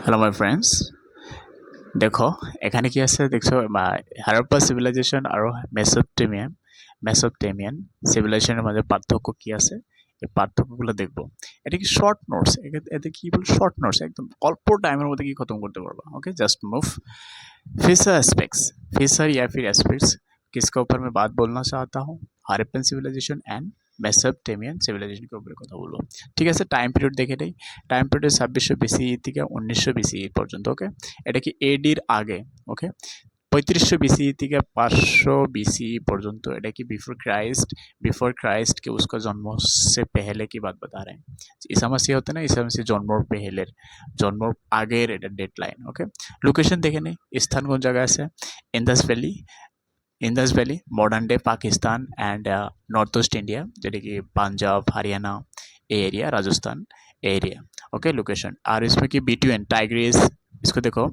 Hello my friends, দেখো এখানে কি আছে দেখছো হারাপ্পা সিভিলাইজেশন আর মেসোপটেমিয়ান সিভিলাইজেশনের মাঝে পার্থক্য কি আছে, এই পার্থক্যগুলো দেখবো। এটা কি শর্ট নোটস, এতে কি বল শর্ট নোটস, একদম অল্প টাইমের মধ্যে কি খতম করতে পারবা। Okay just move. Fisher aspects, fisher या फिर एस्पेक्ट्स किसके ऊपर मैं बात बोलना चाहता हूँ, Harappan civilisation and Mesopotamian civilisation কে উপরে কথা বলবো। ঠিক আছে, টাইম পিরিয়ড দেখে নেই। টাইম পিরিয়ড 2600 বিসিই থেকে 1900 বিসিই পর্যন্ত। ওকে, এটা কি এডির আগে। ওকে, 3500 বিসিই থেকে 500 বিসিई পর্যন্ত। এটা কি बिफोर क्राइस्ट के उसका जन्म से पहले की बात बता रहे हैं। ईसा मसीह होते ना, ईसा मसीह जन्मर पहले जन्मर আগের এটা ডেট লাইন। ওকে, লোকেশন দেখে নেই, স্থান কোন জায়গায় আছে, Indus valley modern day Pakistan and north east India, যেটা কি Punjab Haryana area, Rajasthan area. Okay, location. और इसमें कि बिटवीन टाइग्रिस, इसको देखो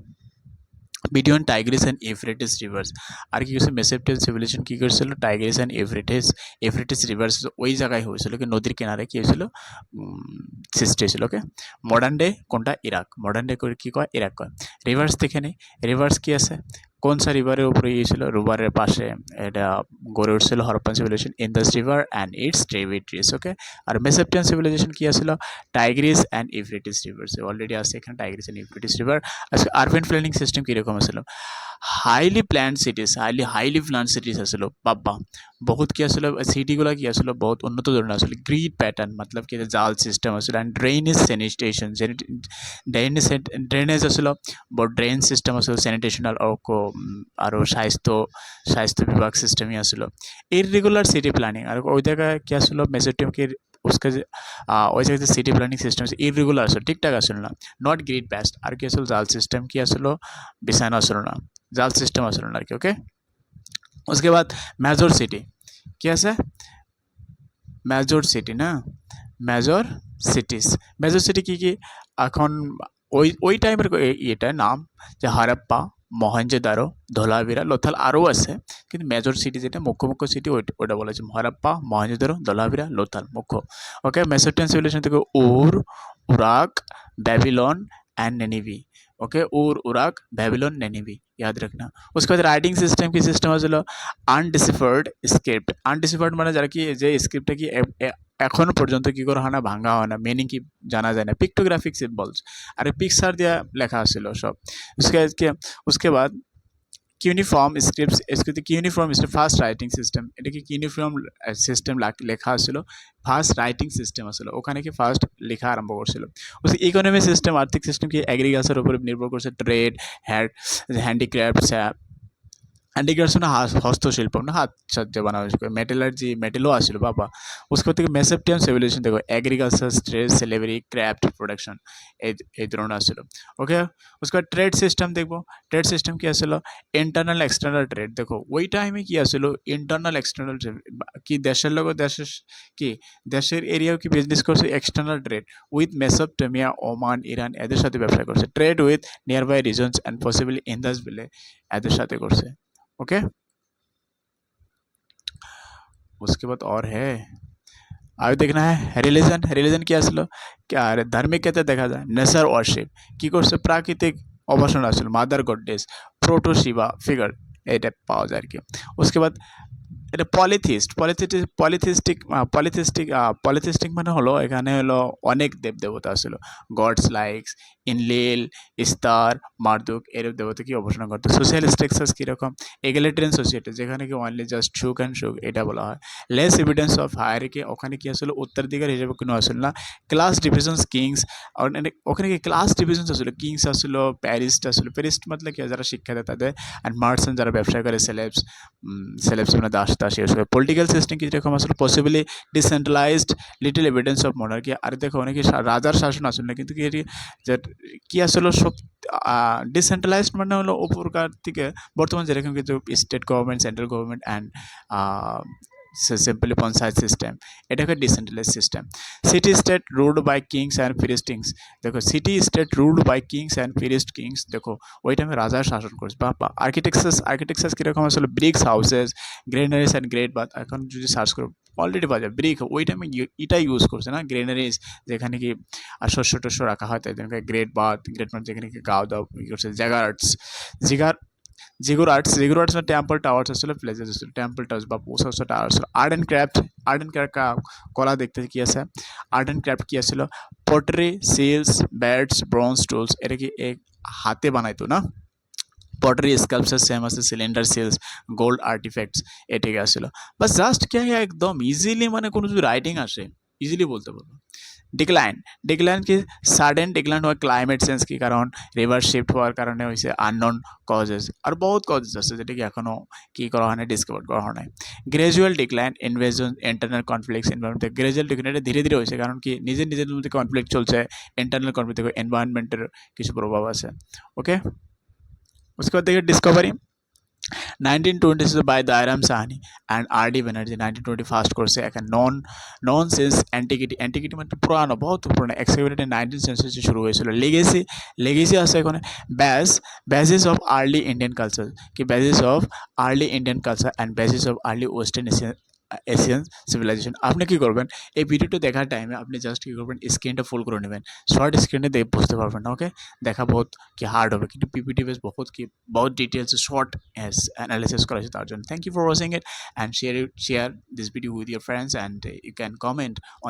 between Tigris and Euphrates rivers. আর কি হয়েছে, মেসোপটেমিয়ান সিভিলাইজেশন কী করেছিল, টাইগ্রিস অ্যান্ড ইউফ্রেটিস রিভার্স ওই জায়গায় হয়েছিল, কি নদীর কিনারে কি হয়েছিল, সৃষ্টি হয়েছিল। ওকে, মডার্ন ডে কোনটা, ইরাক। মডার্ন ডে করে কী কয়, ইরাক কয়। রিভার্স দেখে নেই, রিভার্স কী আছে, কোন সা রিভারের উপরে গিয়েছিল, রিভারের পাশে এটা গড়ে উঠছিল Harappan civilisation, Indus river and its tributaries. Okay, আর মেসোপটেমিয়ান সিভিলাইজেশন কী আসছিল, Tigris and Euphrates rivers already আছে এখানে, টাইগ্রিস অ্যান্ড ইউফ্রেটিস রিভার। আজকে আরবান প্ল্যানিং সিস্টেম কীরকম আসলো, highly planned cities, highly planned cities আসলো বাবা, বহুত কি আসলো, সিটিগুলো কি আসলো বহুত উন্নত ধরনের আসলে, গ্রিড প্যাটার্ন মতলব কি জাল সিস্টেম আসলে, অ্যান্ড ড্রেনেজ স্যানিটেশন, ড্রেনেজ আসলো বড় ড্রেন সিস্টেম আসলো, স্যানিটেশন আরও স্বাস্থ্য বিভাগ সিস্টেমই আসলো। ইররেগুলার সিটি প্ল্যানিং, আর ওই জায়গায় কি আসলো মেসোপটেমিয়াকে उसका ওই জায়গাতে সিটি প্ল্যানিং সিস্টেম ইররেগুলার আসলো, ঠিকঠাক আসলো না, নট গ্রিড বেস্ট। আর কি আসলো, জাল সিস্টেম কি আসলো, বিছানো আসলো না, জাল সিস্টেম আসলো না আর কি। ওকে, उसके बाद মেজর সিটি কি আছে, মেজর সিটি না, মেজর সিটি কি কি এখন ওই টাইমের এটা নাম, যে হারাপ্পা, মহেঞ্জোদারো, ধোলাভিরা, লোথাল আরও আছে, কিন্তু মেজর সিটি যেটা মুখ্য সিটি ওটা বলা হচ্ছে হারাপ্পা, মহেঞ্জোদারো, ধোলাভিরা, লোথাল মুখ্য। ওকে, মেসোপটেমিয়ান সিভিলাইজেশন থেকে उराक बेबीलोन एंड नेनिवी। ओके, उराक बेबीलोन नेनिवी याद रखना। उसके बाद राइटिंग सिस्टम की सिस्टम হলো আনডিসিফার্ড স্ক্রিপ্ট। আনডিসিফার্ড মানে যারা কি, যে স্ক্রিপ্টটা কি এখনো পর্যন্ত কি করা হয় না, ভাঙা হয় না, মিনিং কি জানা যায় না, পিক্টোগ্রাফিক সিম্বলস আর পিকচার দিয়ে লেখা ছিল সব। उसके बाद cuneiform scripts, cuneiform first writing system, এটা কি ইউনিফর্ম সিস্টেম লেখা ছিল, ফার্স্ট রাইটিং সিস্টেম আসলে, ওখানে কি ফার্স্ট লেখা আরম্ভ করছিল। ইকোনমি সিস্টেম, আর্থিক সিস্টেম কি এগ্রিকালচার উপরে নির্ভর করছে, ট্রেড, হ্যান্ডিক্রাফটস, হ্যান্ডিক্রাফটস মানে হস্তশিল্প না, হাত সাহায্যে বানানো হয়েছে, মেটেলও আসছিল বাবা। उसके থেকে মেসোপটেমিয়ান সিভিলাইজেশন দেখো, agriculture, trade, slavery, craft production এই ধরনের আসছিল। ওকে, उसके बाद ট্রেড সিস্টেম দেখবো, ট্রেড সিস্টেম কি আসছিল, ইন্টারনাল এক্সটার্নাল ট্রেড। দেখো ওই টাইমে কি আসছিল, ইন্টারনাল এক্সটার্নাল ট্রেড, কি দেশের লোক দেশের এরিয়াও কি বিজনেস করছে, external trade with Mesopotamia, Oman, Iran এদের সাথে ব্যবসা করছে, trade with nearby regions and possibly Indus valley এদের সাথে করছে। ओके, उसके बाद और है आगे देखना है रिलीजन क्या আসলো, ধার্মিক ক্ষেত্রে দেখা যায় নেচার ওয়ার্শিপ, কি করছে, প্রাকৃতিক উপাসনা আসলে, mother goddess, proto Shiva figure এটা পাওয়া যায় আর কি। उसके बाद এটা পলিথিস্টিক মানে হলো, এখানে হলো অনেক দেবদেবতা আসলো, গডস লাইকস ইনলিল, ইস্তার, মারদুক এরূপ দেবতা কি উপাসনা করতো। সোশ্যাল স্ট্রাকচার কীরকম, এগালিটেরিয়ান সোসাইটি, যেখানে কি অনলি জাস্ট সুখ এটা বলা হয়। লেস এভিডেন্স অফ হায়ারিকি, ওখানে কি আসলে উত্তরাধিকার হিসেবে কোনো আসলে না। ক্লাস ডিভিশনস কিংস, ওখানে কি ক্লাস ডিভিশনস আসলে, কিংস আসলো, প্যারিস্ট মতলব কি যারা শিক্ষা দেয় তাদের, অ্যান্ড মার্চেন্ট যারা ব্যবসা করে, সেলেবস মানে দাস দাসী আসলে। পলিটিক্যাল সিস্টেম কীরকম আসলে, possibly decentralised, little evidence of monarchy. আর দেখো অনেকে রাজার শাসন আসলে না, কিন্তু কি আসলে সব ডিসেন্ট্রালাইজড মানে হলো উপরকার থেকে, বর্তমান যেরকম কিন্তু state government, central government and simply panchayat system, এটাকে decentralise system. City state ruled by kings and priest kings, দেখো city state ruled by kings and priest kings, দেখো ওই টাইমে রাজার শাসন করছে বাবা। আর্কিটেকচার কীরকম আসলে, bricks houses, granaries and great bath, এখন যদি সার্চ করো অলরেডি পাওয়া যায় ব্রিক, ওই টাইমে এটা ইউজ করছে না, গ্রেনারিজ যেখানে কি শস্য টস্য রাখা হয়, তাই জন্য গ্রেট বাথ, গ্রেট মানে যেখানে কি গাও দাও ই করছে, জাগার্টস, জিগার জিগুরাটস না টেম্পল টাওয়ার্স আসলে প্লেসেস আসলে টেম্পল টাওয়ার্স বা post towers. Art and craft কলা দেখতে কি আছে, আর্ট অ্যান্ড ক্রাফট কি আছিল, pottery, seals, bats, bronze tools, এটা কি এক হাতে বানাইতো না, পটারি স্কাল্পচার সেম আছে, সিলিন্ডার সিলস, গোল্ড আর্টিফ্যাক্টস, এটিকে আসছিল। বাস জাস্ট কি হয় একদম ইজিলি, মানে কোনো যদি রাইটিং আসে ইজিলি বলতে পারবো। ডিক্লাইন, ডিক্লাইন কি সাডেন ডিক্লাইন হয় ক্লাইমেট চেঞ্জ কি কারণ, রিভার শিফট হওয়ার কারণে হয়েছে, আননোন কজেস, আর বহুত কজেস আছে যেটা কি এখনও কি করা হয় না, ডিসকভার করা হয় নাই। Gradual decline, invasion, internal conflicts, environment, gradual decline এটা ধীরে ধীরে হয়েছে কারণ কি নিজের নিজের মধ্যে কনফ্লিক্ট চলছে, ইন্টারনাল কনফ্লিক্ট থেকে এনভায়রনমেন্টের কিছু প্রভাব আছে। ওকে, उसके बाद देखिए डिस्कवरी 1920 से by Dayaram Sahni and R D Banerjee 1921 course से एक नॉन सेंस एंटिकिटी, एंटिकिटी मतलब पुराना बहुत पुराना, एक्सकेवेटेड 19th सेंचुरी से शुरू হয়েছিল। লেগেসি, লেগেসি আছে এখানে basis of early Indian culture, কি basis of early Indian culture and basis of early western Asian civilisation. আপনি কি করবেন এই ভিডিওটা দেখার টাইমে, আপনি জাস্ট কি করবেন স্ক্রিনটা ফুল করে নেবেন, শর্ট স্ক্রিনে দেখে বুঝতে পারবেন না। ওকে, দেখা বহুত কি হার্ড হবে, কিন্তু পিপিটি বেস বহুত কি বহুত ডিটেলস শর্ট অ্যানালিসিস করা হয়েছে তার জন্য। Thank you for watching it and share this video with your friends and you can comment on